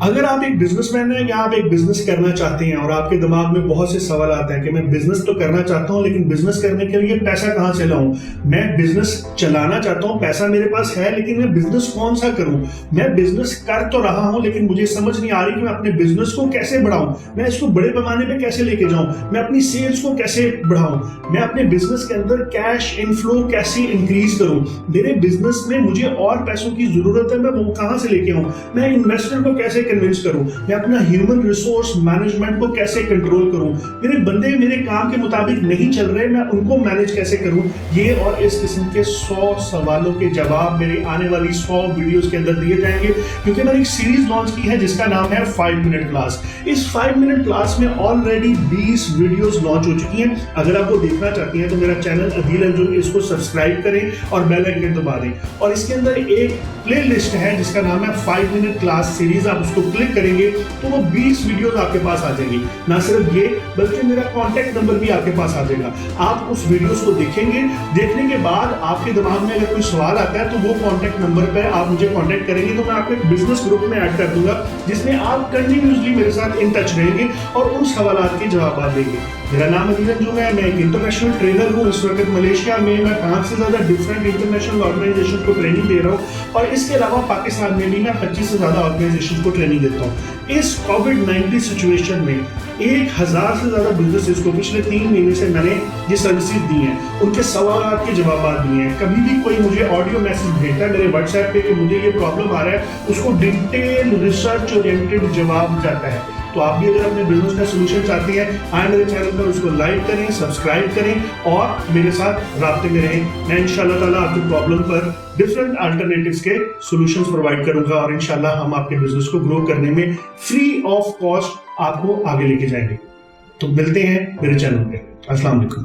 अगर आप एक बिजनेसमैन हैं या आप एक बिजनेस करना चाहते हैं और आपके दिमाग में बहुत से सवाल आते हैं कि मैं बिजनेस तो करना चाहता हूं लेकिन बिजनेस करने के लिए पैसा कहां से लाऊं, मैं बिजनेस चलाना चाहता हूं, पैसा मेरे पास है लेकिन मैं बिजनेस कौन सा करूं, मैं बिजनेस कर तो रहा हूं लेकिन मुझे समझ नहीं आ रही कि मैं अपने बिजनेस को कैसे बढ़ाऊं, मैं इसको बड़े पैमाने पे कैसे लेके जाऊं, मैं अपनी सेल्स को कैसे बढ़ाऊं, मैं अपने बिजनेस के अंदर कैश इनफ्लो कैसे इंक्रीज करूं, मेरे बिजनेस में मुझे और पैसों की जरूरत है, मैं वो कहां से लेके आऊं, मैं इन्वेस्टर को कैसे कन्विंस करूं, मैं अपना ह्यूमन रिसोर्स मैनेजमेंट को कैसे कंट्रोल करूं, मेरे बंदे मेरे काम के मुताबिक नहीं चल रहे, मैं उनको मैनेज कैसे करूं। ये और इस किस्म के 100 सवालों के जवाब मेरे आने वाली 100 वीडियोस के अंदर दिए जाएंगे, क्योंकि मैंने एक सीरीज लॉन्च की है जिसका नाम है 5 मिनट क्लास। इस 5 मिनट क्लास में ऑलरेडी 20 वीडियोस लॉन्च हो चुकी हैं। अगर आप वो देखना चाहती हैं तो मेरा चैनल अदील अंजुम, इसको सब्सक्राइब करें और बेल आइकन दबा दें। और इसके अंदर एक प्ले लिस्ट है जिसका नाम है 5 मिनट क्लास सीरीज, आप उसको क्लिक करेंगे तो वो 20 वीडियोस आपके पास आ जाएंगी। ना सिर्फ ये बल्कि मेरा कॉन्टैक्ट नंबर भी आपके पास आ जाएगा। आप उस वीडियोस को देखेंगे, देखने के बाद आपके दिमाग में अगर कोई सवाल आता है तो वो कॉन्टैक्ट नंबर पर आप मुझे कॉन्टैक्ट करेंगे तो मैं आपको एक बिजनेस ग्रुप में ऐड कर दूंगा जिसमें आप कंटिन्यूसली मेरे साथ इन टच रहेंगे और उन सवालों के जवाब देंगे। मेरा नाम अदील अंजुम है, मैं एक इंटरनेशनल ट्रेनर हूँ। इस वक्त मलेशिया में मैं 5 से ज्यादा डिफरेंट इंटरनेशनल ऑर्गेनाइजेशन को ट्रेनिंग दे रहा हूँ और इसके अलावा पाकिस्तान में भी मैं 25 से ज्यादा ऑर्गेनाइजेशन को ट्रेनिंग देता हूँ। इस कोविड-19 सिचुएशन में 1000 से ज्यादा बिजनेसेस को पिछले 3 महीने से मैंने ये सर्विसेज दी हैं, उनके सवाल के जवाब दिए हैं। कभी भी कोई मुझे ऑडियो मैसेज भेजता है मेरे व्हाट्सएप पे कि मुझे ये प्रॉब्लम आ रहा है, उसको डिटेल रिसर्च ओरिएंटेड जवाब जाता है। तो आप भी अगर अपने बिजनेस का सोल्यूशन चाहते हैं, आए मेरे चैनल पर उसको लाइक करें, सब्सक्राइब करें और मेरे साथ राब्ते में रहें। मैं इंशाल्लाह ताला आपकी प्रॉब्लम पर डिफरेंट अल्टरनेटिव्स के सॉल्यूशंस प्रोवाइड करूंगा और इंशाल्लाह हम आपके बिजनेस को ग्रो करने में फ्री ऑफ कॉस्ट आपको आगे लेके जाएंगे। तो मिलते हैं मेरे चैनल पे। अस्सलाम वालेकुम।